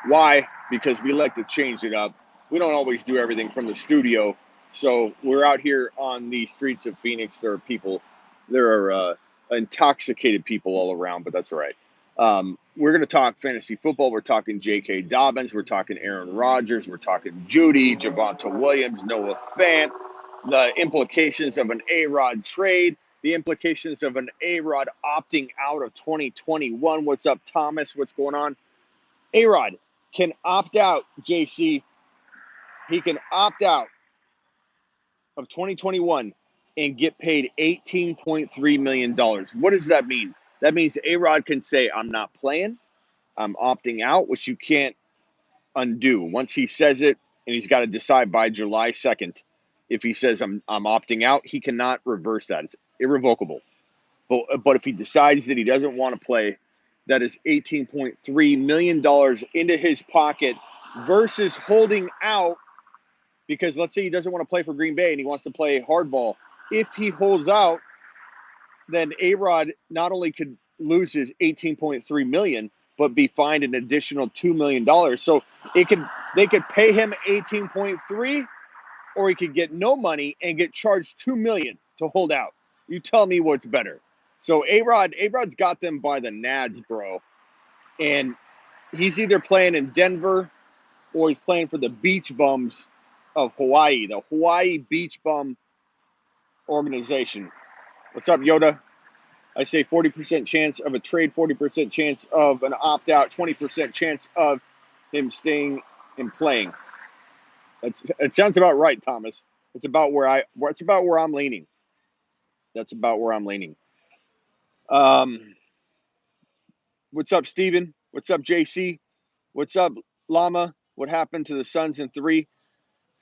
Why? Because we like to change it up. We don't always do everything from the studio. So we're out here on the streets of Phoenix. There are intoxicated people all around, but that's all right. We're going to talk fantasy football. We're talking J.K. Dobbins. We're talking Aaron Rodgers. We're talking Judy, Javonte Williams, Noah Fant, the implications of an A-Rod trade, the implications of an A-Rod opting out of 2021. What's up, Thomas? What's going on? A-Rod can opt out, JC. He can opt out of 2021 and get paid $18.3 million. What does that mean? That means A-Rod can say, I'm not playing, I'm opting out, which you can't undo. Once he says it, and he's got to decide by July 2nd, if he says, I'm opting out, he cannot reverse that. It's irrevocable. But if he decides that he doesn't want to play, that is $18.3 million into his pocket versus holding out, because let's say he doesn't want to play for Green Bay and he wants to play hardball. If he holds out, then A-Rod not only could lose his $18.3 million, but be fined an additional $2 million. So they could pay him 18.3, or he could get no money and get charged $2 million to hold out. You tell me what's better. So A-Rod's got them by the nads, bro. And he's either playing in Denver or he's playing for the Beach Bums of Hawaii, the Hawaii Beach Bum organization. What's up, Yoda? I say 40% chance of a trade, 40% chance of an opt-out, 20% chance of him staying and playing. It sounds about right, Thomas. It's about where I'm leaning. That's about where I'm leaning. What's up, Steven? What's up, JC? What's up, Llama? What happened to the Suns in 3?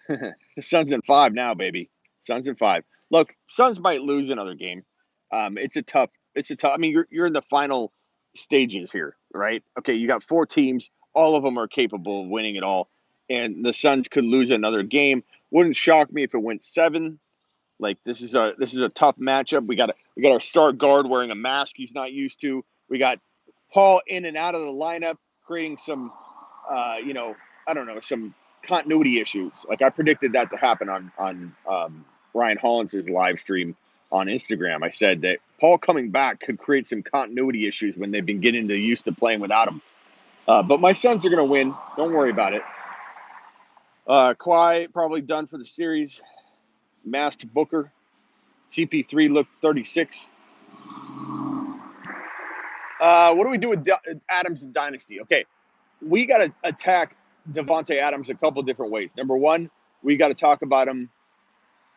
The Suns in 5 now, baby. Suns in 5. Look, Suns might lose another game. It's a tough. I mean, you're in the final stages here, right? Okay, you got 4 teams. All of them are capable of winning it all, and the Suns could lose another game. Wouldn't shock me if it went 7. Like this is a tough matchup. We got our star guard wearing a mask he's not used to. We got Paul in and out of the lineup, creating some, I don't know, some continuity issues. Like I predicted that to happen on Ryan Hollins's live stream on Instagram. I said that Paul coming back could create some continuity issues when they've been getting used to playing without him. But my Suns are going to win. Don't worry about it. Kawhi probably done for the series. Masked Booker. CP3 looked 36. What do we do with Adams and Dynasty? Okay, we got to attack Devontae Adams a couple different ways. Number one, we got to talk about him.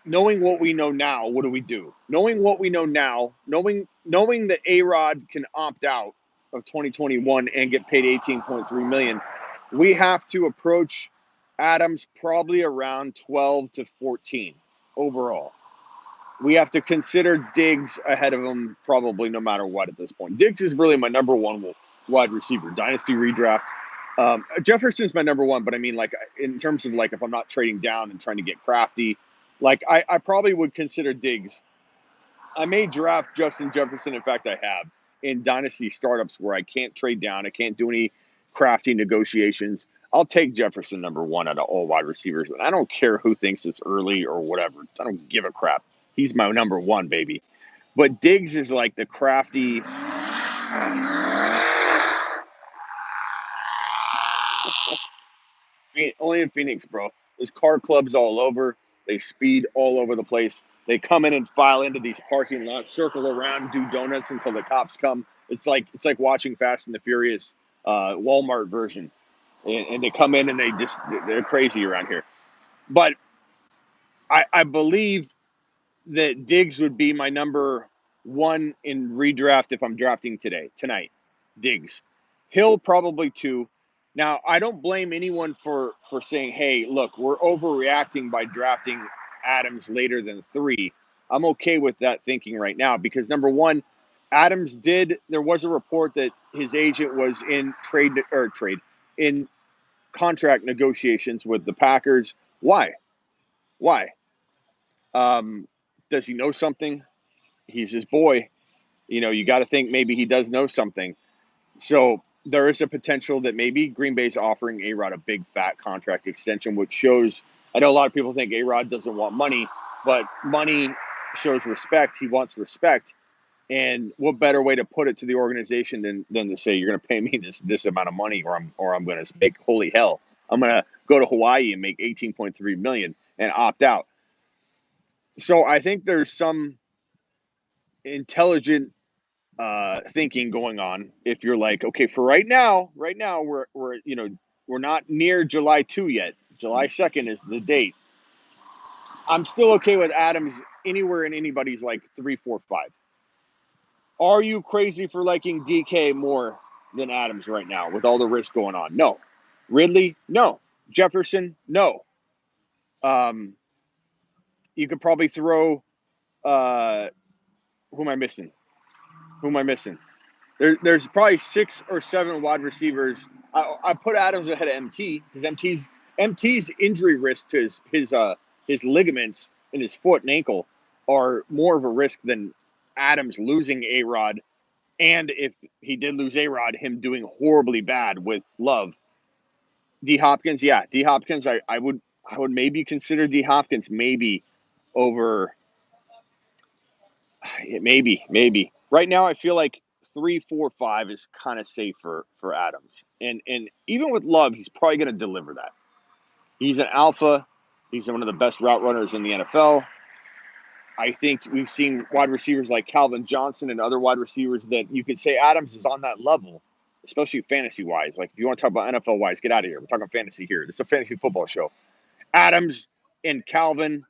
Knowing what we know now, what do we do? Knowing what we know now, knowing that A-Rod can opt out of 2021 and get paid $18.3 million, we have to approach Adams probably around 12 to 14 overall. We have to consider Diggs ahead of him probably no matter what at this point. Diggs is really my number one wide receiver, dynasty redraft. Jefferson's my number one, but I mean, like, in terms of, like, if I'm not trading down and trying to get crafty, like, I probably would consider Diggs. I may draft Justin Jefferson. In fact, I have in dynasty startups where I can't trade down. I can't do any crafty negotiations. I'll take Jefferson number one out of all wide receivers. And I don't care who thinks it's early or whatever. I don't give a crap. He's my number one, baby. But Diggs is like the crafty. Only in Phoenix, bro. There's car clubs all over. They speed all over the place. They come in and file into these parking lots, circle around, do donuts until the cops come. It's like watching Fast and the Furious Walmart version, and they come in and they're crazy around here. But I believe that Diggs would be my number one in redraft if I'm drafting tonight. Diggs. Hill probably 2. Now, I don't blame anyone for saying, hey, look, we're overreacting by drafting Adams later than 3. I'm okay with that thinking right now because, number one, there was a report that his agent was in in contract negotiations with the Packers. Why? Why? Does he know something? He's his boy. You got to think maybe he does know something. So there is a potential that maybe Green Bay's offering A-Rod a big fat contract extension, which shows. I know a lot of people think A-Rod doesn't want money, but money shows respect. He wants respect. And what better way to put it to the organization than to say, you're going to pay me this amount of money, or I'm going to make holy hell. I'm going to go to Hawaii and make 18.3 million and opt out. So I think there's some intelligent thinking going on. If you're like, okay, for right now we're not near July 2 yet. July 2nd is the date. I'm still okay with Adams anywhere in anybody's like 3, 4, 5. Are you crazy for liking DK more than Adams right now with all the risk going on? No. Ridley? No. Jefferson? No. You could probably throw who am I missing? There's probably 6 or 7 wide receivers. I put Adams ahead of MT because MT's injury risk to his ligaments in his foot and ankle are more of a risk than Adams losing A-Rod. And if he did lose A-Rod, him doing horribly bad with Love. D Hopkins, yeah, D Hopkins. I would maybe consider D Hopkins maybe over. Maybe. Right now, I feel like 3, 4, 5 is kind of safe for Adams, and even with Love, he's probably going to deliver that. He's an alpha. He's one of the best route runners in the NFL. I think we've seen wide receivers like Calvin Johnson and other wide receivers that you could say Adams is on that level, especially fantasy-wise. Like, if you want to talk about NFL-wise, get out of here. We're talking fantasy here. This is a fantasy football show. Adams and Calvin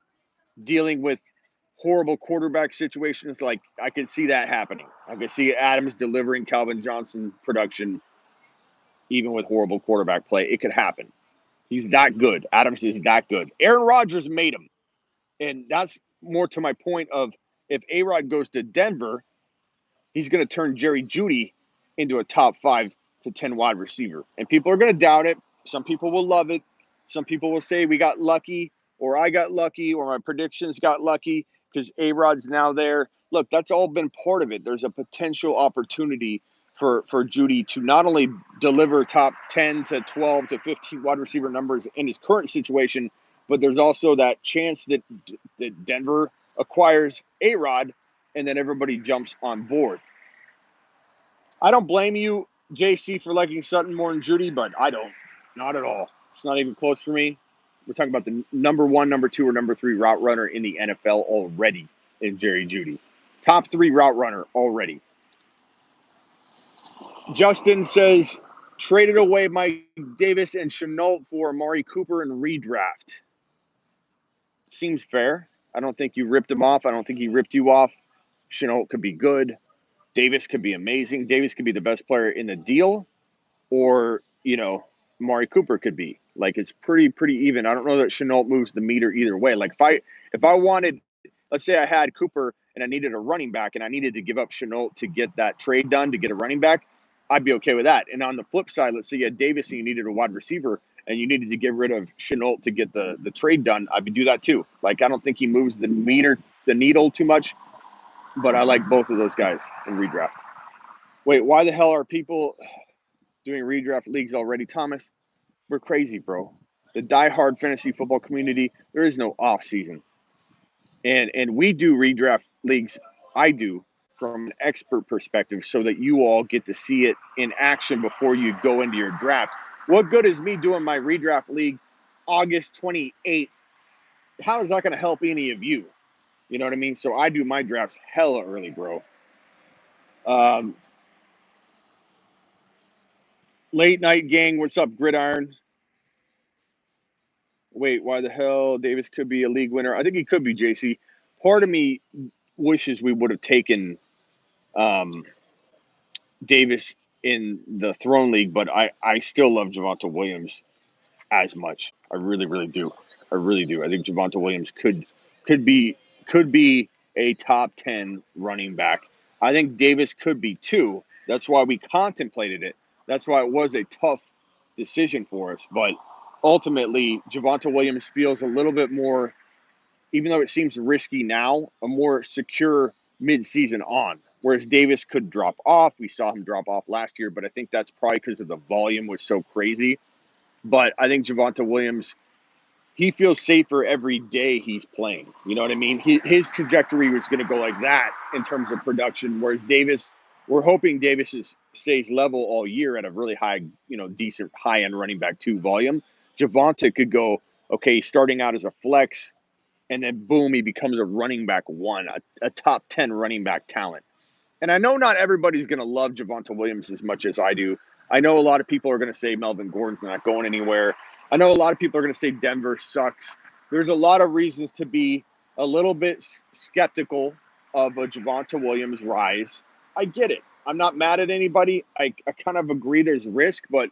dealing with horrible quarterback situations, like I can see that happening. I can see Adams delivering Calvin Johnson production even with horrible quarterback play. It could happen. He's that good. Adams is that good. Aaron Rodgers made him. And that's more to my point of if A-Rod goes to Denver, he's going to turn Jerry Jeudy into a top 5 to 10 wide receiver. And people are going to doubt it. Some people will love it. Some people will say we got lucky, or I got lucky, or my predictions got lucky because A-Rod's now there. Look, that's all been part of it. There's a potential opportunity for Jeudy to not only deliver top 10 to 12 to 15 wide receiver numbers in his current situation, but there's also that chance that Denver acquires A-Rod and then everybody jumps on board. I don't blame you, JC, for liking Sutton more than Jeudy, but I don't. Not at all. It's not even close for me. We're talking about the number 1, number 2, or number 3 route runner in the NFL already in Jerry Jeudy. Top 3 route runner already. Justin says, traded away Mike Davis and Shenault for Amari Cooper and redraft. Seems fair. I don't think you ripped him off. I don't think he ripped you off. Shenault could be good. Davis could be amazing. Davis could be the best player in the deal, or, Amari Cooper could be. Like, it's pretty even. I don't know that Shenault moves the meter either way. Like, if I wanted, let's say I had Cooper and I needed a running back and I needed to give up Shenault to get that trade done to get a running back, I'd be okay with that. And on the flip side, let's say you had Davis and you needed a wide receiver and you needed to get rid of Shenault to get the trade done, I would do that too. Like, I don't think he moves the needle too much, but I like both of those guys in redraft. Wait, why the hell are people doing redraft leagues already, Thomas? We're crazy, bro. The diehard fantasy football community, there is no off season. And we do redraft leagues. I do from an expert perspective so that you all get to see it in action before you go into your draft. What good is me doing my redraft league August 28th? How is that going to help any of you? You know what I mean? So I do my drafts hella early, bro. Late night gang, what's up, Gridiron? Wait, why the hell Davis could be a league winner? I think he could be, JC. Part of me wishes we would have taken Davis in the Throne League, but I still love Javonte Williams as much. I really, really do. I really do. I think Javonte Williams could be a top 10 running back. I think Davis could be too. That's why we contemplated it. That's why it was a tough decision for us. But ultimately, Javonte Williams feels a little bit more, even though it seems risky now, a more secure mid-season on. whereas Davis could drop off. We saw him drop off last year, but I think that's probably because of the volume was so crazy. But I think Javonte Williams, he feels safer every day he's playing. You know what I mean? His trajectory was going to go like that in terms of production, whereas Davis, we're hoping Davis stays level all year at a really high, decent high-end running back 2 volume. Javonte could go, okay, starting out as a flex, and then boom, he becomes a running back 1, a top 10 running back talent. And I know not everybody's going to love Javonte Williams as much as I do. I know a lot of people are going to say Melvin Gordon's not going anywhere. I know a lot of people are going to say Denver sucks. There's a lot of reasons to be a little bit skeptical of a Javonte Williams rise. I get it. I'm not mad at anybody. I kind of agree there's risk, but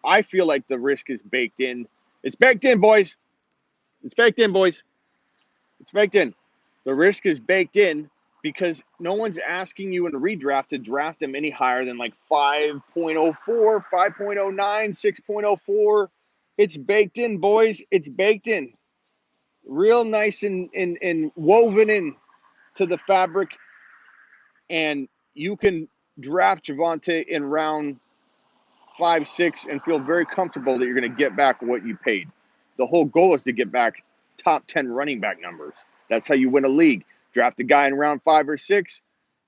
I feel like the risk is baked in. It's baked in, boys. It's baked in, boys. It's baked in. The risk is baked in because no one's asking you in a redraft to draft him any higher than like 5.04, 5.09, 6.04. It's baked in, boys. It's baked in. Real nice and woven in to the fabric. And you can draft Javonte in round 5, 6 and feel very comfortable that you're going to get back what you paid. The whole goal is to get back top 10 running back numbers. That's how you win a league. Draft a guy in round 5 or 6,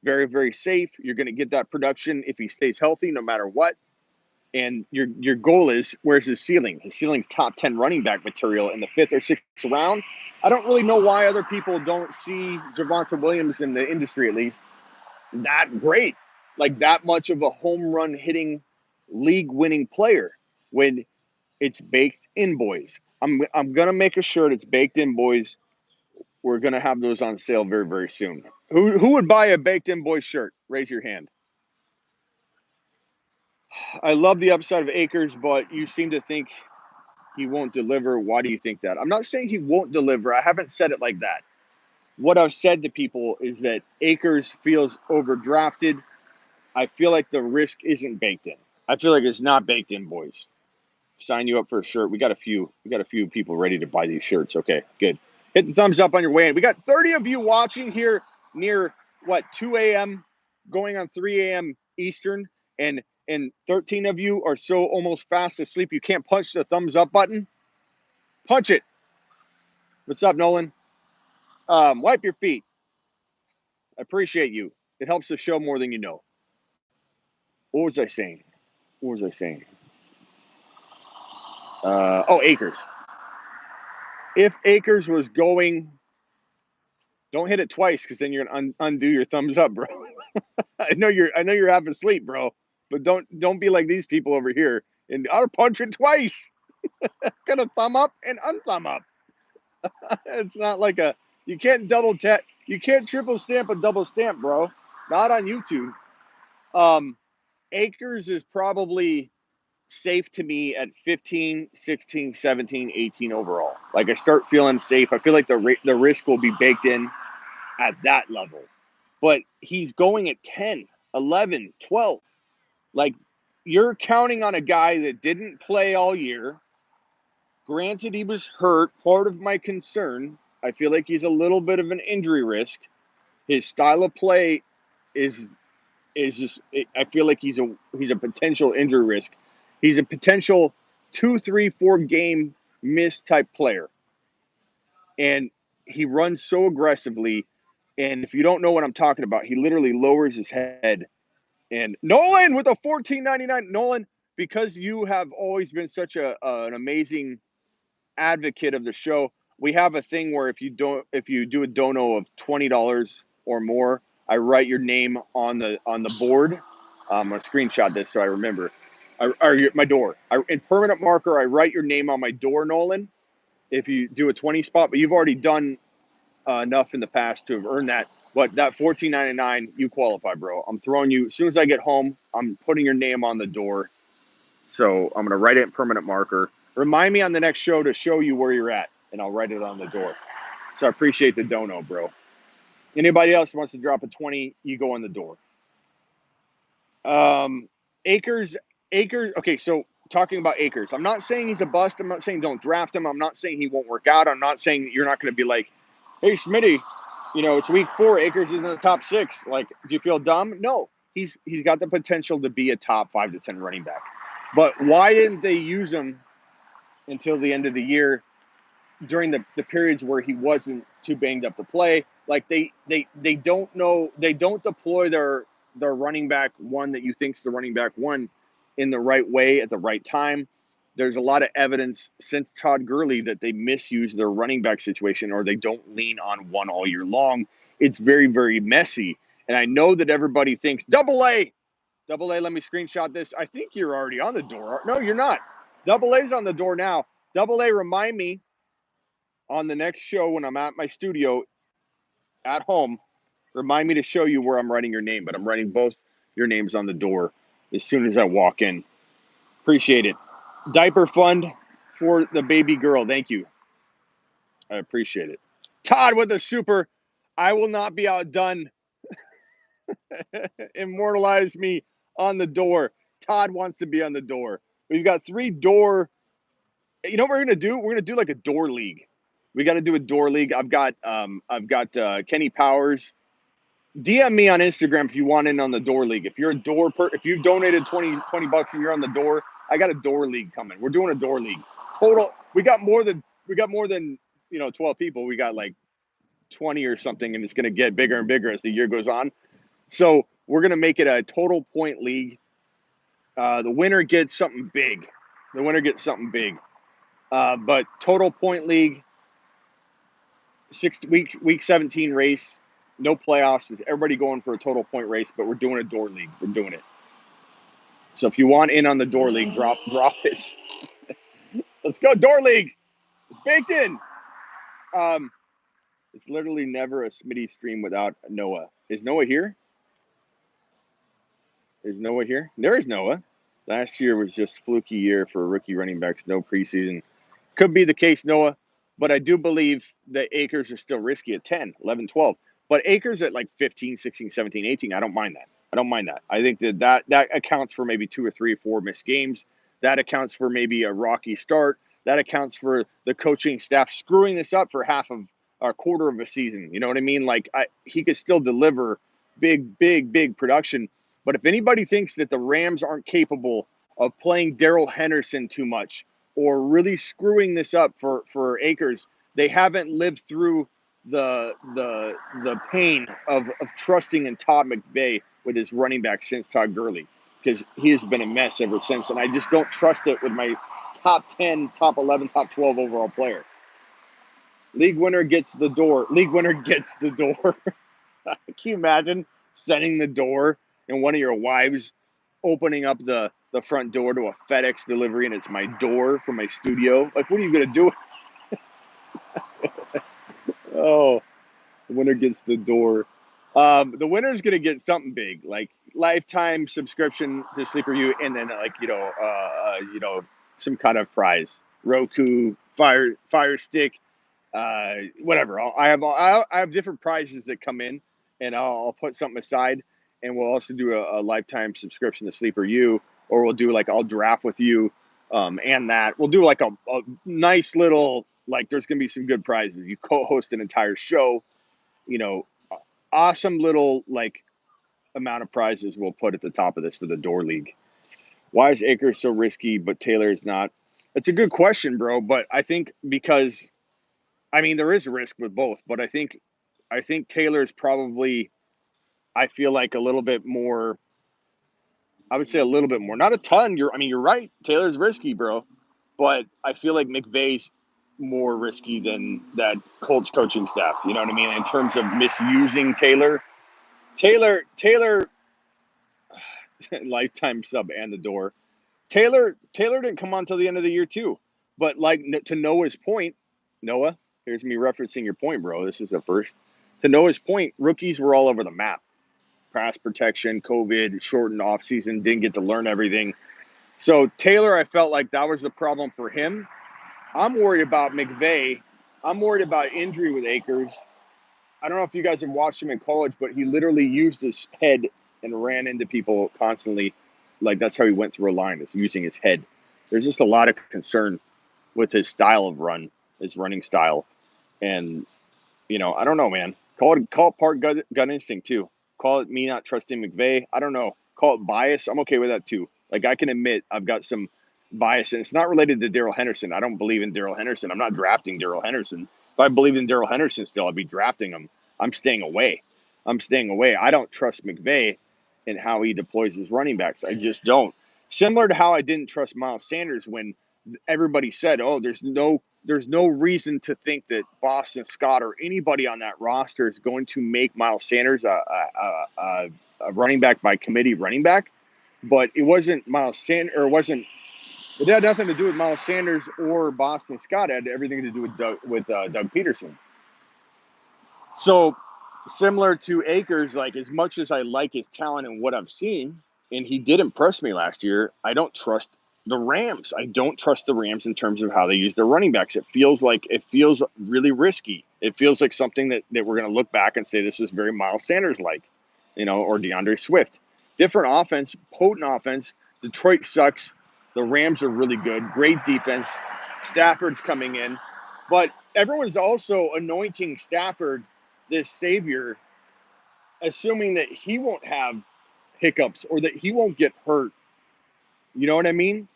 very, very safe. You're going to get that production if he stays healthy, no matter what. And your goal is, where's his ceiling? His ceiling's top 10 running back material in the 5th or 6th round. I don't really know why other people don't see Javonte Williams in the industry, at least, that great, like that much of a home run hitting, league winning player when it's baked in, boys. I'm gonna make a shirt. It's baked in, boys. We're gonna have those on sale very, very soon. Who would buy a baked in boys shirt? Raise your hand. I love the upside of Akers, but you seem to think he won't deliver. Why do you think that? I'm not saying he won't deliver. I haven't said it like that. What I've said to people is that Akers feels overdrafted. I feel like the risk isn't baked in. I feel like it's not baked in, boys. Sign you up for a shirt. We got a few people ready to buy these shirts. Okay, good. Hit the thumbs up on your way in. We got 30 of you watching here near 2 a.m. going on 3 a.m. Eastern, and 13 of you are so almost fast asleep you can't punch the thumbs up button. Punch it. What's up, Nolan? Wipe your feet. I appreciate you. It helps the show more than you know. What was I saying? Akers. If Akers was going, don't hit it twice because then you're gonna undo your thumbs up, bro. I know you're half asleep, bro. But don't be like these people over here and I'll punch it twice. Got a thumb up and unthumb up. It's not like you can't double tap, you can't triple stamp a double stamp, bro. Not on YouTube. Akers is probably safe to me at 15, 16, 17, 18 overall. Like I start feeling safe. I feel like the risk will be baked in at that level. But he's going at 10, 11, 12. Like you're counting on a guy that didn't play all year. Granted, he was hurt. Part of my concern, I feel like he's a little bit of an injury risk. His style of play is just, I feel like he's a potential injury risk. He's a potential 2, 3, 4 game miss type player. And he runs so aggressively. And if you don't know what I'm talking about, he literally lowers his head. And Nolan with a $14.99. Nolan, because you have always been such an amazing advocate of the show, we have a thing where if you do a dono of $20 or more, I write your name on the board. I'm gonna screenshot this so I remember. My door. In permanent marker, I write your name on my door, Nolan. If you do a 20 spot, but you've already done enough in the past to have earned that. But that $14.99, you qualify, bro. I'm throwing you as soon as I get home. I'm putting your name on the door. So I'm gonna write it in permanent marker. Remind me on the next show to show you where you're at, and I'll write it on the door. So I appreciate the dono, bro. Anybody else wants to drop a 20, you go on the door. Akers. Okay, so talking about Akers, I'm not saying he's a bust. I'm not saying don't draft him. I'm not saying he won't work out. I'm not saying you're not going to be like, hey, Smitty, You know, it's week 4. Akers is in the top 6. Like, do you feel dumb? No. He's got the potential to be a top 5 to 10 running back. But why didn't they use him until the end of the year during the periods where he wasn't too banged up to play? Like they don't know, they don't deploy their running back one that you think's the running back one in the right way at the right time. There's a lot of evidence since Todd Gurley that they misuse their running back situation, or they don't lean on one all year long. It's very, very messy. And I know that everybody thinks double A. Double A, let me screenshot this. I think you're already on the door. No, you're not. Double A's on the door now. Double A, remind me on the next show when I'm at my studio at home, remind me to show you where I'm writing your name. But I'm writing both your names on the door as soon as I walk in. Appreciate it. Diaper fund for the baby girl. Thank you. I appreciate it. Todd with the super. I will not be outdone. Immortalize me on the door. Todd wants to be on the door. We've got 3 door. You know what we're gonna do? We're gonna do like a door league. We got to do a door league. I've got Kenny Powers. DM me on Instagram if you want in on the door league. If you're a door if you've donated 20 bucks and you're on the door, I got a door league coming. We're doing a door league. Total, we got more than 12 people. We got like 20 or something, and it's going to get bigger and bigger as the year goes on. So we're going to make it a total point league. The winner gets something big. But total point league, week 17 race, no playoffs. Is everybody going for a total point race? But we're doing a door league. We're doing it. So if you want in on the door league, drop it. Let's go door league. It's baked in. It's literally never a Smitty stream without Noah. Is Noah here? There is Noah. Last year was just fluky year for rookie running backs. No preseason. Could be the case, Noah. But I do believe that Akers is still risky at 10, 11, 12. But Akers at like 15, 16, 17, 18, I don't mind that. I think that accounts for maybe 2 or 3 or 4 missed games. That accounts for maybe a rocky start. That accounts for the coaching staff screwing this up for half of a quarter of a season. You know what I mean? Like he could still deliver big production. But if anybody thinks that the Rams aren't capable of playing Darrell Henderson too much or really screwing this up for Akers, they haven't lived through the pain of trusting in Todd McVay with his running back since Todd Gurley, because he has been a mess ever since, and I just don't trust it with my top 10, top 11, top 12 overall player. League winner gets the door. Can you imagine setting the door and one of your wives opening up the front door to a FedEx delivery, and it's my door for my studio? Like, what are you going to do? Oh, the winner gets the door. The winner's going to get something big, like lifetime subscription to Sleeper U, and then like some kind of prize, Roku, Fire Stick, whatever. I have different prizes that come in, and I'll put something aside, and we'll also do a lifetime subscription to Sleeper U, or we'll do like I'll draft with you, and that we'll do like a nice little, like there's gonna be some good prizes. You co-host an entire show, awesome little like amount of prizes we'll put at the top of this for the door league. Why is Akers so risky, but Taylor is not? It's a good question, bro. But I think because there is risk with both, but I think Taylor's probably, I feel like a little bit more. I would say a little bit more, not a ton. You're right. Taylor's risky, bro, but I feel like McVay's more risky than that Colts coaching staff. You know what I mean? In terms of misusing Taylor, lifetime sub and the door. Taylor didn't come on till the end of the year too, but like to Noah's point, Noah, here's me referencing your point, bro. This is the first. To Noah's point, rookies were all over the map. Pass protection, COVID, shortened offseason, didn't get to learn everything. So Taylor, I felt like that was the problem for him. I'm worried about McVay. I'm worried about injury with Akers. I don't know if you guys have watched him in college, but he literally used his head and ran into people constantly. Like that's how he went through a line, is using his head. There's just a lot of concern with his style of run, his running style. And, I don't know, man. Call it part gut instinct too. Call it me not trusting McVay. I don't know. Call it bias. I'm okay with that too. Like I can admit I've got some bias, and it's not related to Daryl Henderson. I don't believe in Daryl Henderson. I'm not drafting Daryl Henderson. If I believed in Daryl Henderson still, I'd be drafting him. I'm staying away. I'm staying away. I don't trust McVay and how he deploys his running backs. I just don't. Similar to how I didn't trust Miles Sanders when everybody said, "Oh, there's no reason to think that Boston Scott or anybody on that roster is going to make Miles Sanders a running back by committee running back." But it wasn't Miles Sanders, or it had nothing to do with Miles Sanders or Boston Scott. It had everything to do with Doug Peterson. So similar to Akers, like as much as I like his talent and what I've seen, and he did impress me last year, I don't trust the Rams. I don't trust the Rams in terms of how they use their running backs. It feels really risky. It feels like something that we're going to look back and say this was very Miles Sanders like, or DeAndre Swift. Different offense, potent offense. Detroit sucks. The Rams are really good. Great defense. Stafford's coming in. But everyone's also anointing Stafford this savior, assuming that he won't have hiccups or that he won't get hurt. You know what I mean?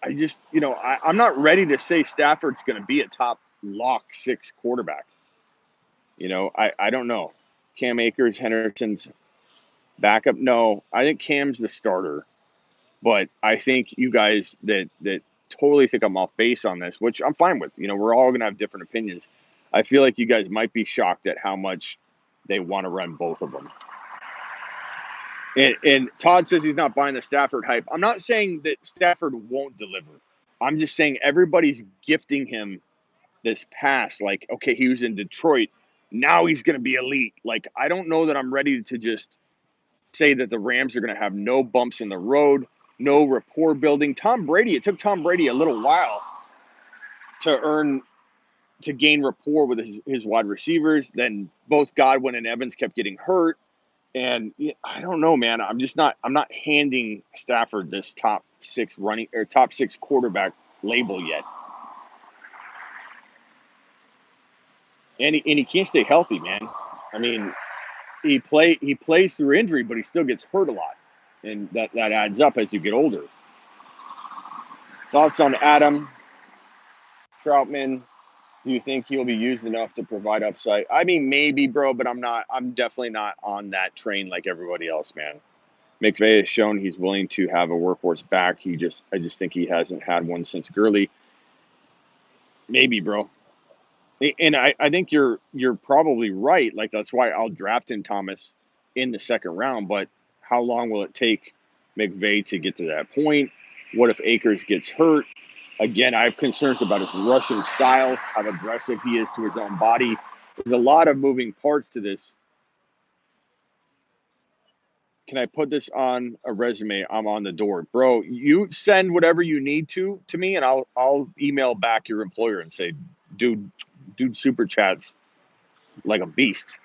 I just, I'm not ready to say Stafford's going to be a top lock 6 quarterback. I don't know. Cam Akers, Henderson's backup. No, I think Cam's the starter. But I think you guys that totally think I'm off base on this, which I'm fine with. We're all going to have different opinions. I feel like you guys might be shocked at how much they want to run both of them. And Todd says he's not buying the Stafford hype. I'm not saying that Stafford won't deliver. I'm just saying everybody's gifting him this pass. Like, okay, he was in Detroit. Now he's going to be elite. Like, I don't know that I'm ready to just say that the Rams are going to have no bumps in the road, no rapport building. It took Tom Brady a little while to gain rapport with his wide receivers. Then both Godwin and Evans kept getting hurt. And I don't know, man. I'm not handing Stafford this top 6 quarterback label yet. And he can't stay healthy, man. I mean, he plays through injury, but he still gets hurt a lot. And that adds up as you get older. Thoughts on Adam Troutman? Do you think he'll be used enough to provide upside? I mean, maybe, bro, but I'm definitely not on that train like everybody else, man. McVay has shown he's willing to have a workhorse back. I just think he hasn't had one since Gurley. Maybe, bro. And I think you're probably right. Like, that's why I'll draft in Thomas in the second round. But how long will it take McVay to get to that point? What if Akers gets hurt? Again, I have concerns about his rushing style, how aggressive he is to his own body. There's a lot of moving parts to this. Can I put this on a resume? I'm on the door. Bro, you send whatever you need to me, and I'll email back your employer and say, dude super chats like a beast.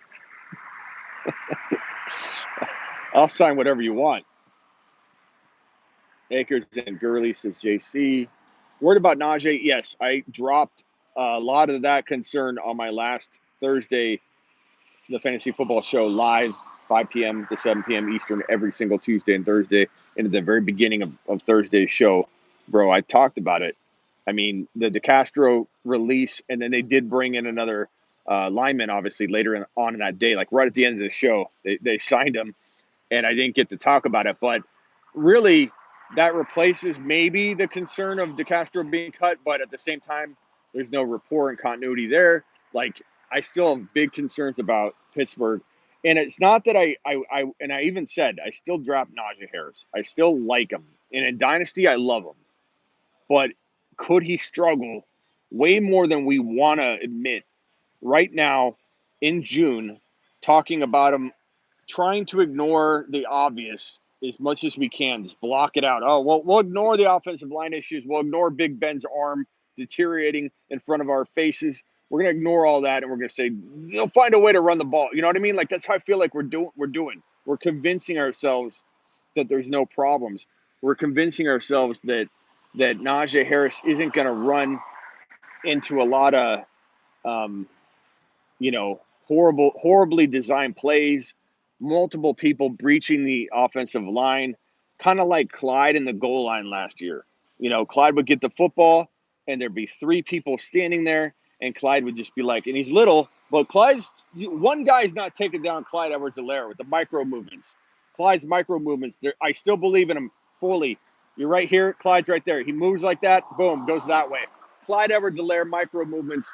I'll sign whatever you want. Akers and Gurley, says JC. Worried about Najee? Yes, I dropped a lot of that concern on my last Thursday, the Fantasy Football Show live, 5 p.m. to 7 p.m. Eastern, every single Tuesday and Thursday. And at the very beginning of Thursday's show, bro, I talked about it. I mean, the DeCastro release, and then they did bring in another lineman, obviously, later on in that day, like right at the end of the show. They signed him, and I didn't get to talk about it. But really, that replaces maybe the concern of DeCastro being cut, but at the same time, there's no rapport and continuity there. Like, I still have big concerns about Pittsburgh. And it's not that I even said I still draft Najee Harris. I still like him. And in Dynasty, I love him. But could he struggle way more than we want to admit right now in June, talking about him, trying to ignore the obvious as much as we can, just block it out. Oh, well, we'll ignore the offensive line issues. We'll ignore Big Ben's arm deteriorating in front of our faces. We're going to ignore all that, and we're going to say, they'll find a way to run the ball. You know what I mean? Like, that's how I feel like we're doing. We're convincing ourselves that there's no problems. We're convincing ourselves that Najee Harris isn't going to run into a lot of, horribly designed plays, multiple people breaching the offensive line, kind of like Clyde in the goal line last year. Clyde would get the football, and there'd be three people standing there, and Clyde would just be like, and he's little, but one guy's not taking down Clyde Edwards-Helaire with the micro movements. Clyde's micro movements, I still believe in him fully. You're right here, Clyde's right there. He moves like that, boom, goes that way. Clyde Edwards-Helaire micro movements.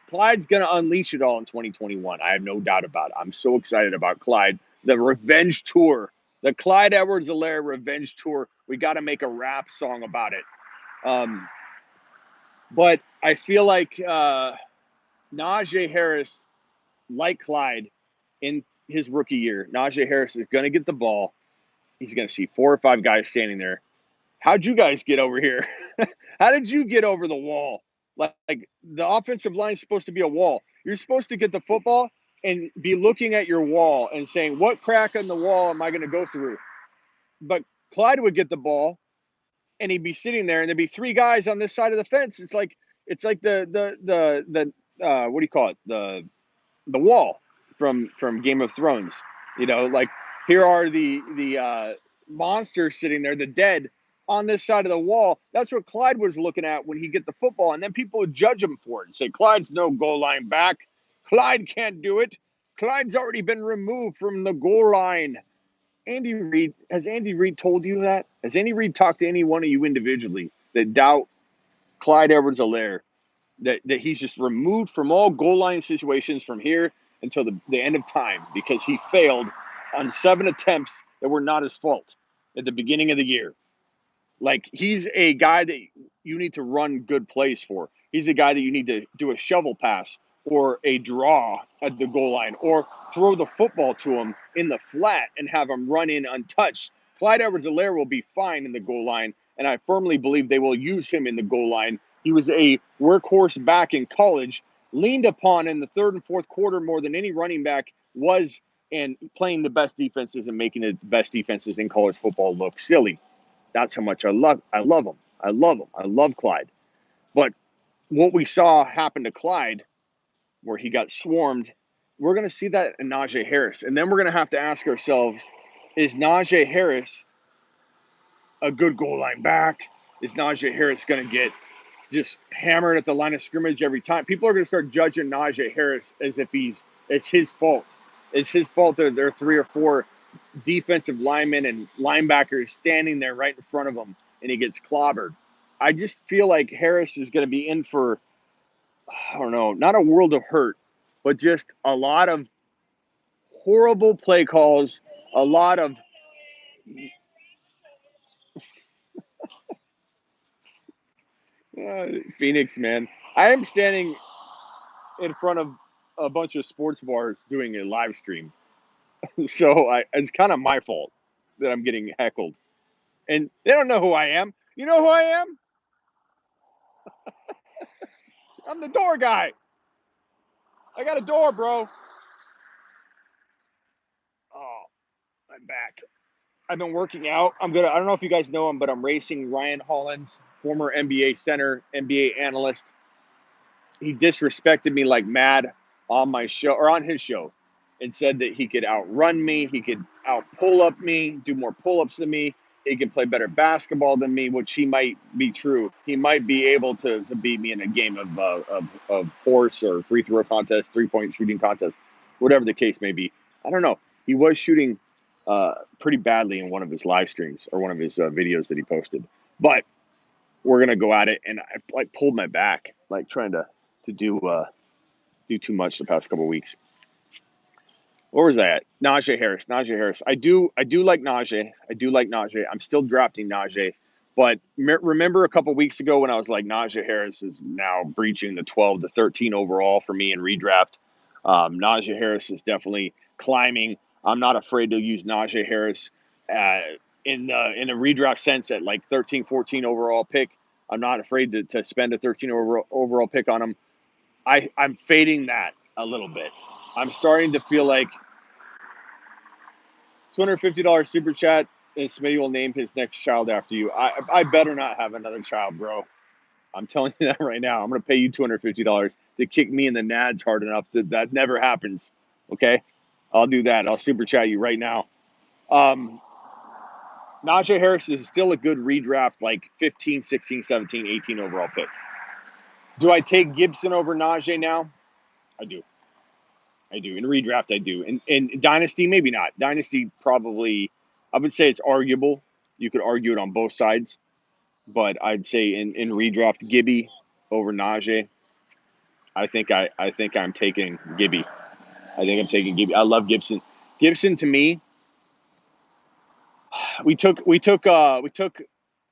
Clyde's going to unleash it all in 2021. I have no doubt about it. I'm so excited about Clyde. The revenge tour, the Clyde Edwards-Helaire revenge tour. We got to make a rap song about it. But I feel like Najee Harris, like Clyde, in his rookie year, Najee Harris is going to get the ball. He's going to see 4 or 5 guys standing there. How'd you guys get over here? How did you get over the wall? Like the offensive line is supposed to be a wall. You're supposed to get the football and be looking at your wall and saying, what crack in the wall am I going to go through? But Clyde would get the ball and he'd be sitting there and there'd be 3 guys on this side of the fence. It's like the what do you call it? The wall from Game of Thrones. Like here are the monsters sitting there, the dead on this side of the wall. That's what Clyde was looking at when he get the football, and then people would judge him for it and say Clyde's no goal line back. Clyde can't do it. Clyde's already been removed from the goal line. Andy Reid, has Andy Reid told you that? Has Andy Reid talked to any one of you individually that doubt Clyde Edwards-Helaire? That he's just removed from all goal line situations from here until the end of time because he failed on 7 attempts that were not his fault at the beginning of the year. Like, he's a guy that you need to run good plays for. He's a guy that you need to do a shovel pass or a draw at the goal line or throw the football to him in the flat and have him run in untouched. Clyde Edwards-Helaire will be fine in the goal line, and I firmly believe they will use him in the goal line. He was a workhorse back in college, leaned upon in the 3rd and 4th quarter more than any running back was, and playing the best defenses and making the best defenses in college football look silly. That's how much I love him. I love Clyde. But what we saw happen to Clyde, where he got swarmed, we're going to see that in Najee Harris. And then we're going to have to ask ourselves, is Najee Harris a good goal line back? Is Najee Harris going to get just hammered at the line of scrimmage every time? People are going to start judging Najee Harris as if it's his fault. It's his fault that there are 3 or 4 defensive linemen and linebackers standing there right in front of him and he gets clobbered. I just feel like Harris is going to be in for, I don't know, not a world of hurt, but just a lot of horrible play calls, a lot of Phoenix, man. I am standing in front of a bunch of sports bars doing a live stream. So it's kind of my fault that I'm getting heckled. And they don't know who I am. You know who I am? I'm the door guy. I got a door, bro. Oh, I'm back. I've been working out. I don't know if you guys know him, but I'm racing Ryan Hollins, former NBA center, NBA analyst. He disrespected me like mad on my show or on his show and said that he could outrun me. He could out pull up me, do more pull ups than me. He can play better basketball than me, which he might be true. He might be able to beat me in a game of horse or free throw contest, 3-point shooting contest, whatever the case may be. I don't know. He was shooting pretty badly in one of his live streams or one of his videos that he posted. But we're gonna go at it, and I like pulled my back, like trying to do too much the past couple of weeks. Where was I at? Najee Harris. I do like Najee. I'm still drafting Najee. But remember a couple weeks ago when I was like, Najee Harris is now breaching the 12 to 13 overall for me in redraft. Najee Harris is definitely climbing. I'm not afraid to use Najee Harris in a redraft sense at like 13, 14 overall pick. I'm not afraid to spend a 13 overall pick on him. I'm fading that a little bit. I'm starting to feel like $250 super chat, and Smitty will name his next child after you. I better not have another child, bro. I'm telling you that right now. I'm going to pay you $250 to kick me in the nads hard enough that never happens. Okay? I'll do that. I'll super chat you right now. Najee Harris is still a good redraft, like 15, 16, 17, 18 overall pick. Do I take Gibson over Najee now? I do. In redraft, I do. In Dynasty, maybe not. Dynasty, probably, I would say it's arguable. You could argue it on both sides. But I'd say in redraft, Gibby over Najee. I think I'm taking Gibby. I think I'm taking Gibby. I love Gibson. Gibson to me, we took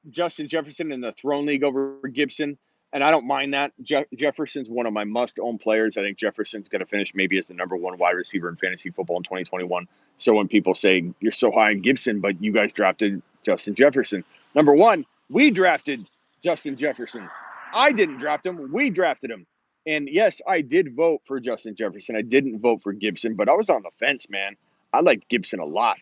Justin Jefferson in the Throne League over Gibson, and I don't mind that. Jefferson's one of my must-own players. I think Jefferson's going to finish maybe as the number one wide receiver in fantasy football in 2021. So when people say you're so high on Gibson, but you guys drafted Justin Jefferson, number one, we drafted Justin Jefferson. I didn't draft him. We drafted him. And yes, I did vote for Justin Jefferson. I didn't vote for Gibson, but I was on the fence, man. I liked Gibson a lot.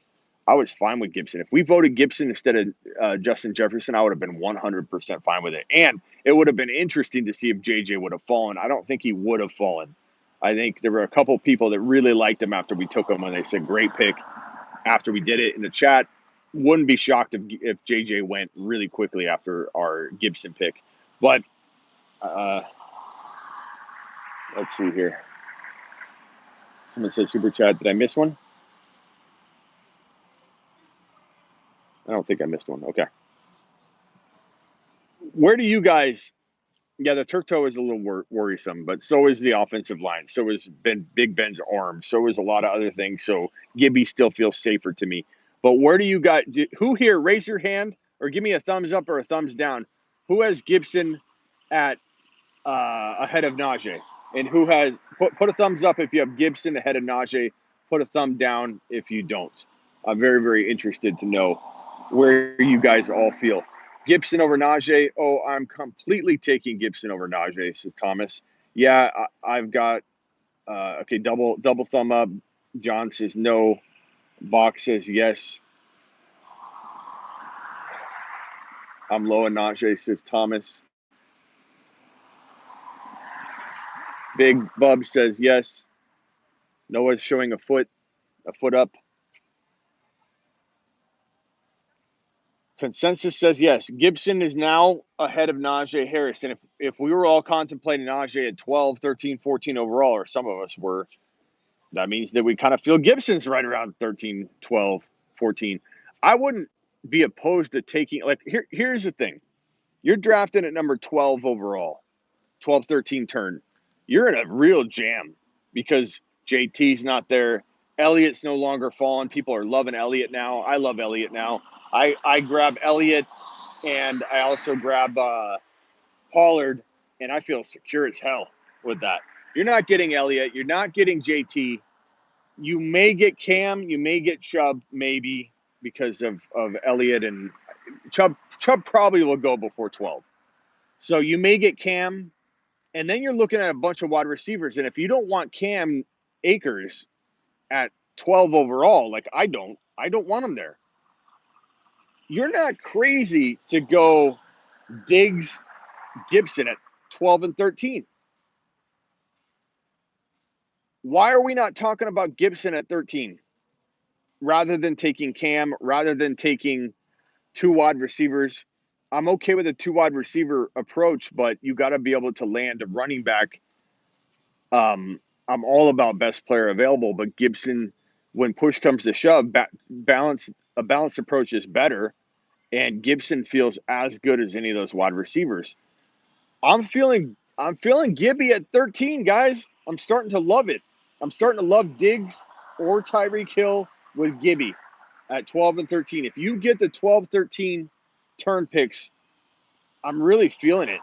I was fine with Gibson. If we voted Gibson instead of Justin Jefferson, I would have been 100% fine with it. And it would have been interesting to see if JJ would have fallen. I don't think he would have fallen. I think there were a couple people that really liked him after we took him, and they said, great pick. After we did it in the chat, wouldn't be shocked if JJ went really quickly after our Gibson pick. But let's see here. Someone said super chat. Did I miss one? I don't think I missed one. Okay. Where do you guys? Yeah, the turf toe is a little worrisome, but so is the offensive line. So is Big Ben's arm. So is a lot of other things. So Gibby still feels safer to me. But where do you guys? Who here? Raise your hand or give me a thumbs up or a thumbs down. Who has Gibson at ahead of Najee? And who has put a thumbs up if you have Gibson ahead of Najee? Put a thumb down if you don't. I'm very, very interested to know where you guys all feel. Gibson over Najee. Oh, I'm completely taking Gibson over Najee, says Thomas. Yeah, I've got okay, double thumb up. John says no. Box says yes. I'm low on Najee, says Thomas. Big Bub says yes. Noah's showing a foot up. Consensus says yes. Gibson is now ahead of Najee Harris. And if we were all contemplating Najee at 12, 13, 14 overall, or some of us were, that means that we kind of feel Gibson's right around 13, 12, 14. I wouldn't be opposed to taking, like, here's the thing. You're drafting at number 12 overall, 12, 13 turn. You're in a real jam because JT's not there. Elliott's no longer falling. People are loving Elliott now. I love Elliott now. I grab Elliott, and I also grab Pollard, and I feel secure as hell with that. You're not getting Elliott. You're not getting JT. You may get Cam. You may get Chubb, maybe, because of Elliott. And Chubb probably will go before 12. So you may get Cam, and then you're looking at a bunch of wide receivers. And if you don't want Cam Akers at 12 overall, like I don't want him there. You're not crazy to go Diggs, Gibson at 12 and 13. Why are we not talking about Gibson at 13 rather than taking Cam, rather than taking two wide receivers? I'm okay with a two wide receiver approach, but you got to be able to land a running back. I'm all about best player available, but Gibson, when push comes to shove, a balanced approach is better. And Gibson feels as good as any of those wide receivers. I'm feeling Gibby at 13, guys. I'm starting to love it. I'm starting to love Diggs or Tyreek Hill with Gibby at 12 and 13. If you get the 12, 13 turn picks, I'm really feeling it.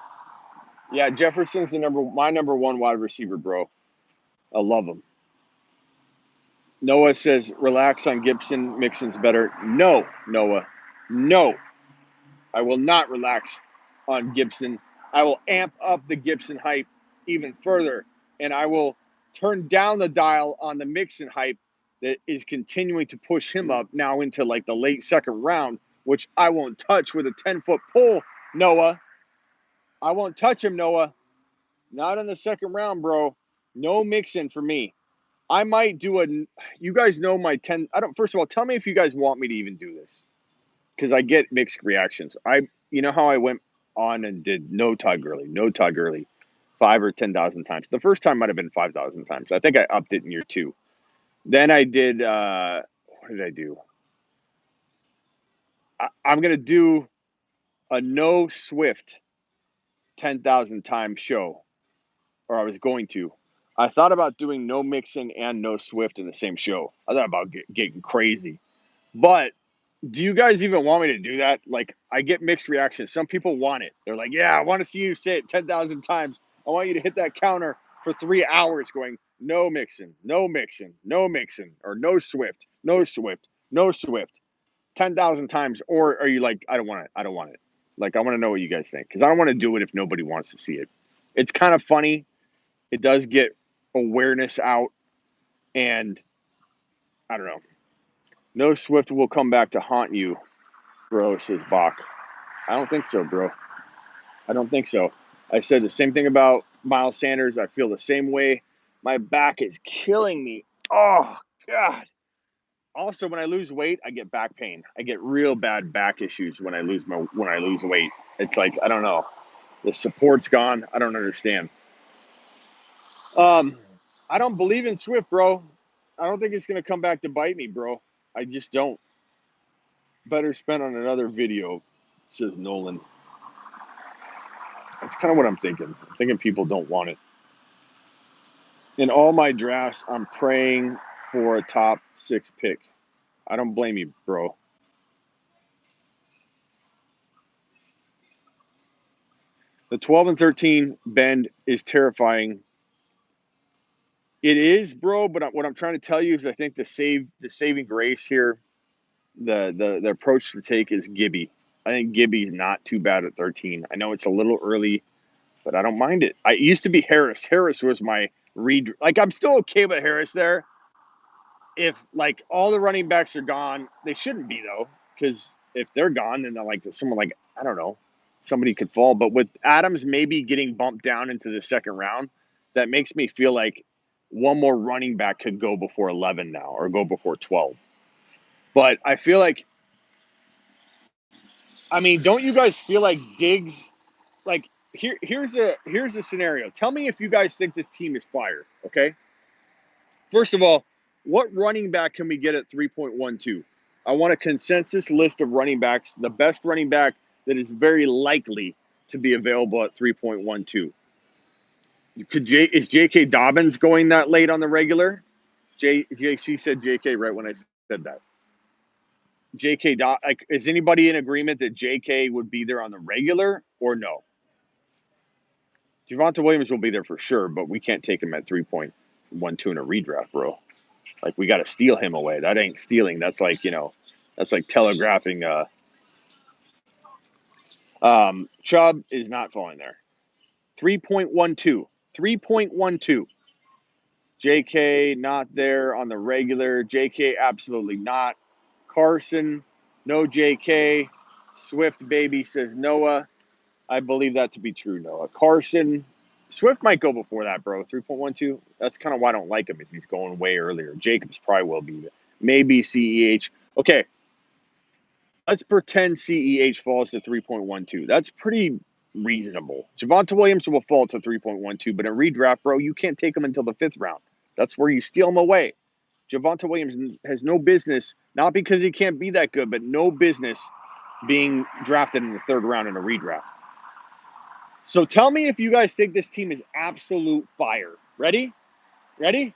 Yeah, Jefferson's my number one wide receiver, bro. I love him. Noah says, relax on Gibson. Mixon's better. No, Noah. No. I will not relax on Gibson. I will amp up the Gibson hype even further, and I will turn down the dial on the Mixon hype that is continuing to push him up now into like the late second round, which I won't touch with a 10-foot pole, Noah. I won't touch him, Noah. Not in the second round, bro. No Mixon for me. I might do a. You guys know my 10. I don't. First of all, tell me if you guys want me to even do this, because I get mixed reactions. You know how I went on and did no Todd Gurley, 5 or 10,000 times. The first time might have been 5,000 times. I think I upped it in year 2. Then I did. What did I do? I'm gonna do a no Swift 10,000 times show, or I was going to. I thought about doing no Mixon and no Swift in the same show. I thought about getting crazy. But do you guys even want me to do that? Like, I get mixed reactions. Some people want it. They're like, yeah, I want to see you say it 10,000 times. I want you to hit that counter for 3 hours going, no Mixon, no Mixon, no Mixon, or no Swift, no Swift, no Swift, 10,000 times. Or are you like, I don't want it. I don't want it. Like, I want to know what you guys think, because I don't want to do it if nobody wants to see it. It's kind of funny. It does get awareness out, and I don't know. No Swift will come back to haunt you, bro, says Bach. I don't think so, bro. I don't think so. I said the same thing about Miles Sanders. I feel the same way. My back is killing me. Oh, God. Also, when I lose weight, I get back pain. I get real bad back issues when I lose weight. It's like, I don't know. The support's gone. I don't understand. I don't believe in Swift, bro. I don't think it's going to come back to bite me, bro. I just don't. Better spend on another video, says Nolan. That's kind of what I'm thinking. I'm thinking people don't want it. In all my drafts, I'm praying for a top 6 pick. I don't blame you, bro. The 12 and 13 bend is terrifying. It is, bro, but what I'm trying to tell you is I think the saving grace here, the approach to take is Gibby. I think Gibby's not too bad at 13. I know it's a little early, but I don't mind it. It used to be Harris. Harris was my read. Like, I'm still okay with Harris there. If, like, all the running backs are gone, they shouldn't be, though, because if they're gone, then they're like someone like, I don't know, somebody could fall. But with Adams maybe getting bumped down into the second round, that makes me feel like one more running back could go before 11 now, or go before 12. But I feel like, I mean, don't you guys feel like Diggs, like, here's a scenario. Tell me if you guys think this team is fire, okay? First of all, what running back can we get at 3.12? I want a consensus list of running backs, the best running back that is very likely to be available at 3.12. Is J.K. Dobbins going that late on the regular? JC said J.K. right when I said that. J.K. Like, is anybody in agreement that J.K. would be there on the regular or no? Javonte Williams will be there for sure, but we can't take him at 3.12 in a redraft, bro. Like, we got to steal him away. That ain't stealing. That's like, that's like telegraphing. Chubb is not falling there. 3.12. 3.12. JK not there on the regular. JK absolutely not. Carson, no JK. Swift baby, says Noah. I believe that to be true, Noah. Carson, Swift might go before that, bro. 3.12. That's kind of why I don't like him, is he's going way earlier. Jacobs probably will be. Maybe CEH. Okay, let's pretend CEH falls to 3.12. That's pretty reasonable. Javonte Williams will fall to 3.12, but in redraft, bro, you can't take him until the 5th round. That's where you steal him away. Javonte Williams has no business, not because he can't be that good, but no business being drafted in the 3rd round in a redraft. So tell me if you guys think this team is absolute fire. Ready? Ready?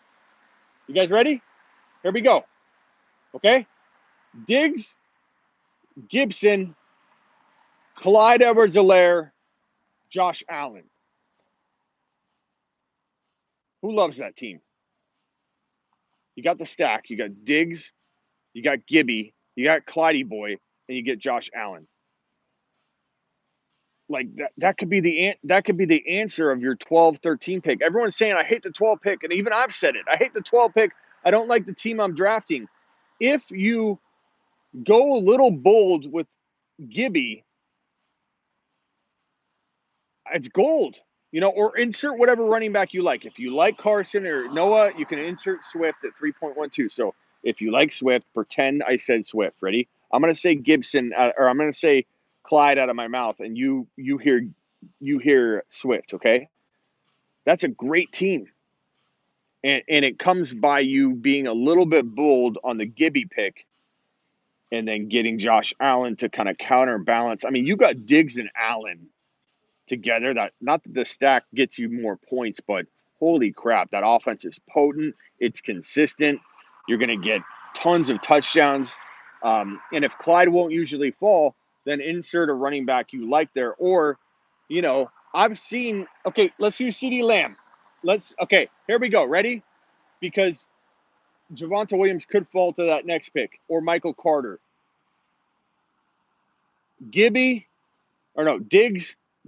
You guys ready? Here we go. Okay? Diggs, Gibson, Clyde Edwards-Helaire, Josh Allen. Who loves that team? You got the stack. You got Diggs, you got Gibby, you got Clyde boy, and you get Josh Allen. Like, that could be the answer of your 12-13 pick. Everyone's saying I hate the 12 pick, and even I've said it. I hate the 12 pick. I don't like the team I'm drafting. If you go a little bold with Gibby, it's gold. Or insert whatever running back you like. If you like Carson or Noah, you can insert Swift at 3.12. So if you like Swift, pretend I said Swift. Ready? I'm going to say Gibson, or I'm going to say Clyde out of my mouth, and you hear Swift. Okay, that's a great team, and it comes by you being a little bit bold on the Gibby pick, and then getting Josh Allen to kind of counterbalance. I mean, you got Diggs and Allen together. That, not that the stack gets you more points, but holy crap, that offense is potent. It's consistent. You're going to get tons of touchdowns. And if Clyde won't usually fall, then insert a running back you like there. Or, I've seen, okay, let's use CeeDee Lamb. Okay, here we go. Ready? Because Javonte Williams could fall to that next pick, or Michael Carter. Diggs,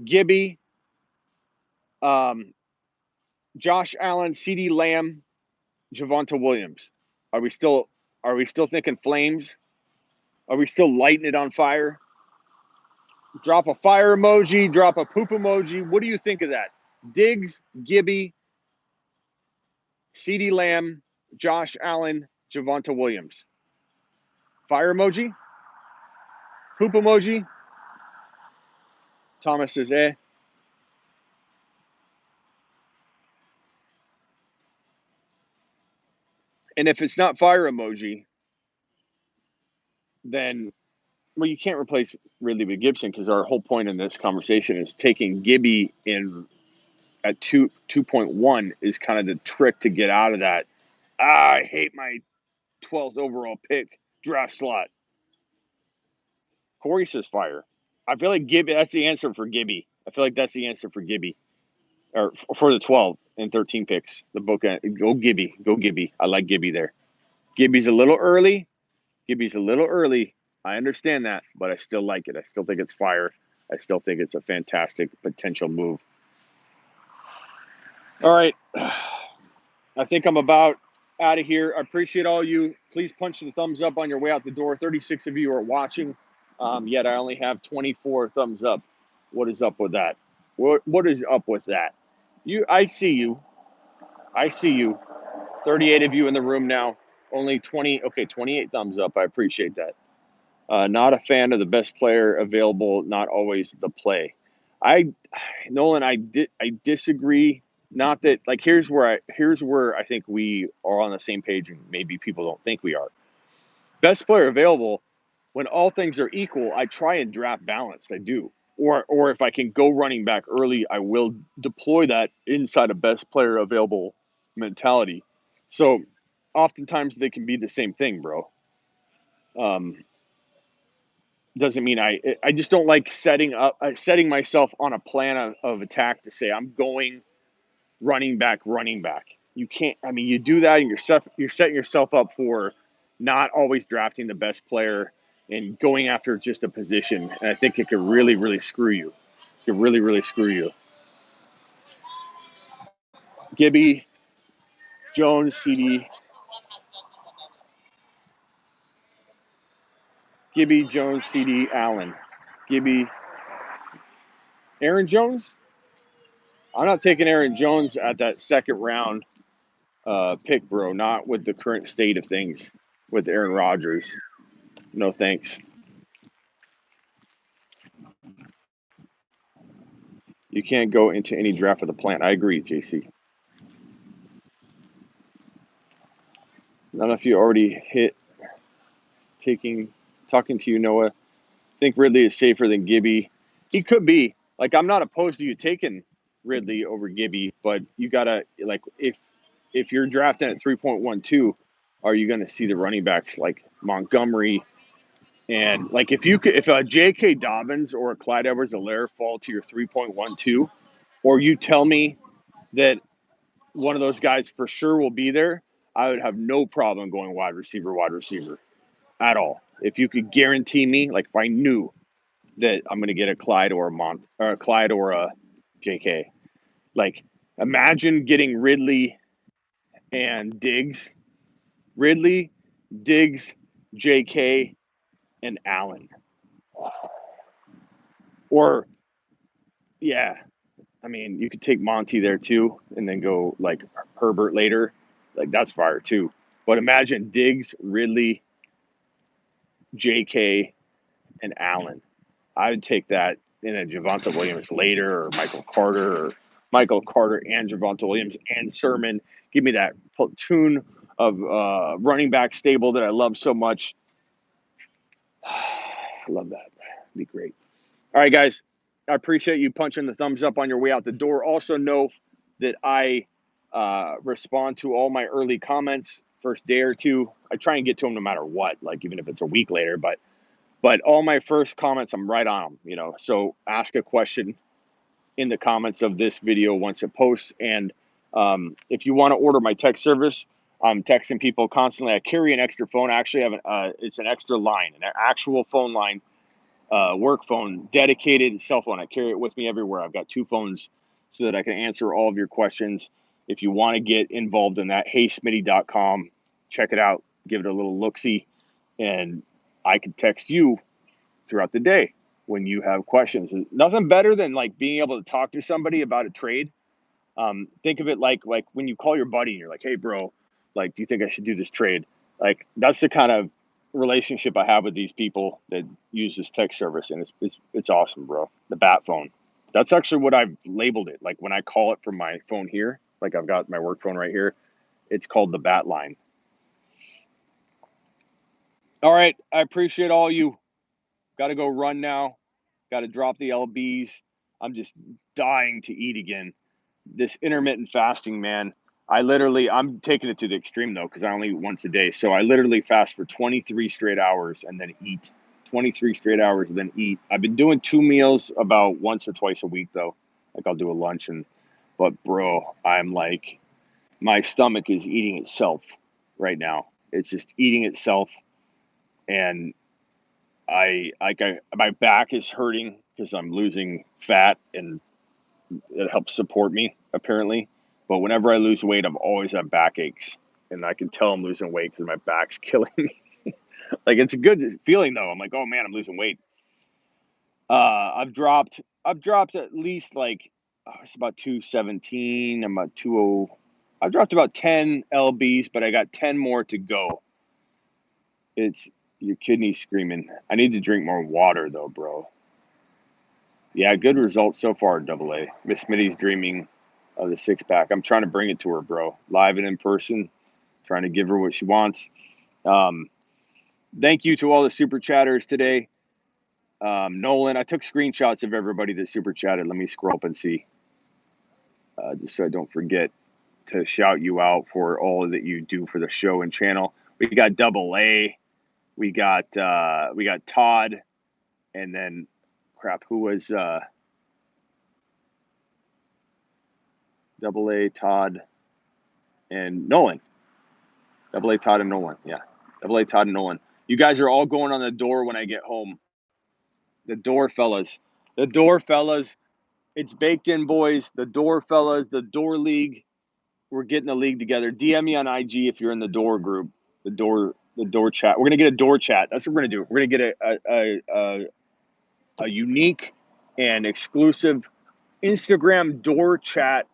Gibby, Josh Allen, CeeDee Lamb, Javonte Williams. Are we still thinking flames? Are we still lighting it on fire? Drop a fire emoji, drop a poop emoji. What do you think of that? Diggs, Gibby, CeeDee Lamb, Josh Allen, Javonte Williams. Fire emoji? Poop emoji? Thomas says, eh. And if it's not fire emoji, then, well, you can't replace Ridley with Gibson, because our whole point in this conversation is taking Gibby in at 2.1 is kind of the trick to get out of that. I hate my 12th overall pick draft slot. Corey says fire. I feel like Gibby, that's the answer for Gibby. I feel like that's the answer for Gibby. Or for the 12 and 13 picks. The book, go Gibby. Go Gibby. I like Gibby there. Gibby's a little early. I understand that, but I still like it. I still think it's fire. I still think it's a fantastic potential move. All right. I think I'm about out of here. I appreciate all you. Please punch the thumbs up on your way out the door. 36 of you are watching, yet I only have 24 thumbs up. What is up with that? What is up with that? I see you. 38 of you in the room now. Only 28 thumbs up. I appreciate that. Not a fan of the best player available, not always the play. Nolan, I disagree. Not that, like, here's where I think we are on the same page, and maybe people don't think we are. Best player available, when all things are equal, I try and draft balanced. I do. Or if I can go running back early, I will deploy that inside a best player available mentality. So oftentimes they can be the same thing, bro. Doesn't mean I just don't like setting myself on a plan of attack to say I'm going running back. You can't. I mean, you do that, and you're setting yourself up for not always drafting the best player and going after just a position. And I think it could really, really screw you. It could really, really screw you. Gibby, Jones, CD. Gibby, Jones, CD, Allen. Gibby, Aaron Jones. I'm not taking Aaron Jones at that second round pick, bro. Not with the current state of things with Aaron Rodgers. No thanks. You can't go into any draft with a plan. I agree, JC. None of you already hit talking to you, Noah. Think Ridley is safer than Gibby. He could be. Like, I'm not opposed to you taking Ridley over Gibby, but you gotta, like, if you're drafting at 3.12, are you gonna see the running backs like Montgomery? And like, if a J.K. Dobbins or a Clyde Edwards-Helaire fall to your 3.12, or you tell me that one of those guys for sure will be there, I would have no problem going wide receiver at all. If you could guarantee me, like, if I knew that I'm going to get a Clyde or a Clyde or a J.K. Like, imagine getting Ridley and Diggs, J.K. and Allen. Or, yeah. I mean, you could take Monty there too, and then go like Herbert later. Like that's fire too. But imagine Diggs, Ridley, J.K., and Allen. I would take that in a Javonte Williams later, or Michael Carter and Javonte Williams and Sermon. Give me that platoon of running back stable that I love so much. I love that. It'd be great. All right, guys. I appreciate you punching the thumbs up on your way out the door. Also know that I respond to all my early comments first day or two. I try and get to them no matter what, like even if it's a week later. But all my first comments, I'm right on them. So ask a question in the comments of this video once it posts. And if you want to order my text service, I'm texting people constantly. I carry an extra phone. I actually have it's an extra line, an actual phone line. Work phone, dedicated cell phone. I carry it with me everywhere. I've got 2 phones so that I can answer all of your questions. If you want to get involved in that, heysmitty.com, check it out, give it a little look-see, and I can text you throughout the day when you have questions. Nothing better than like being able to talk to somebody about a trade. Think of it like when you call your buddy and you're like, hey, bro, like, do you think I should do this trade? Like, that's the kind of relationship I have with these people that use this text service, and it's awesome, bro. The bat phone. That's actually what I've labeled it. Like when I call it from my phone here, like I've got my work phone right here, it's called the bat line. All right, I appreciate all you. Got to go run now. Got to drop the LBs. I'm just dying to eat again. This intermittent fasting, man. I'm taking it to the extreme though, because I only eat once a day. So I literally fast for 23 straight hours and then eat. 23 straight hours and then eat. I've been doing 2 meals about once or twice a week though. Like I'll do a lunch but bro, I'm like, my stomach is eating itself right now. It's just eating itself, and my back is hurting because I'm losing fat, and it helps support me apparently. But whenever I lose weight, I'm always have backaches, and I can tell I'm losing weight because my back's killing me. Like it's a good feeling though. I'm like, oh man, I'm losing weight. I've dropped at least like it's about 217. I'm about 20. I've dropped about 10 lbs, but I got 10 more to go. It's your kidneys screaming. I need to drink more water though, bro. Yeah, good results so far, Double A. Miss Smitty's dreaming of the 6-pack. I'm trying to bring it to her, bro. Live and in person, trying to give her what she wants. Thank you to all the super chatters today. Nolan, I took screenshots of everybody that super chatted. Let me scroll up and see, just so I don't forget to shout you out for all that you do for the show and channel. We got Double A. We got Todd, and then crap, who was Double A, Todd, and Nolan. Double A, Todd, and Nolan. Yeah. Double A, Todd, and Nolan. You guys are all going on the door when I get home. The door fellas. The door fellas. It's baked in, boys. The door fellas. The door league. We're getting a league together. DM me on IG if you're in the door group. The door chat. We're gonna get a door chat. That's what we're gonna do. We're gonna get a unique and exclusive Instagram door chat,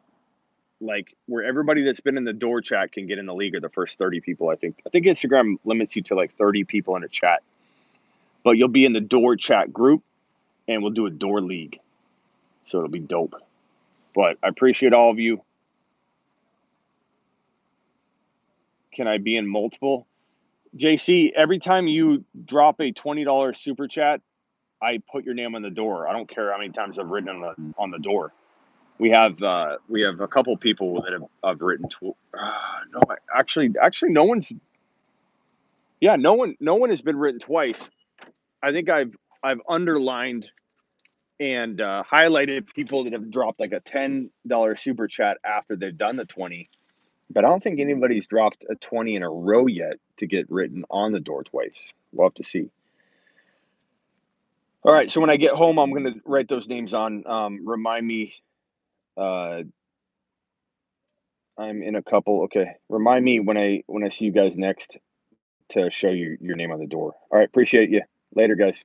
like where everybody that's been in the door chat can get in the league, or the first 30 people. I think Instagram limits you to like 30 people in a chat, but you'll be in the door chat group, and we'll do a door league, so it'll be dope. But I appreciate all of you. Can I be in multiple? JC, every time you drop a $20 super chat, I put your name on the door. I don't care how many times I've written on the door. We have a couple people that have written. No, actually, no one's. Yeah, no one has been written twice. I think I've underlined and highlighted people that have dropped like a $10 super chat after they've done the 20. But I don't think anybody's dropped a 20 in a row yet to get written on the door twice. We'll have to see. All right, so when I get home, I'm going to write those names on. Remind me. I'm in a couple. Okay, remind me when I see you guys next to show you your name on the door. All right, appreciate you. Later, guys.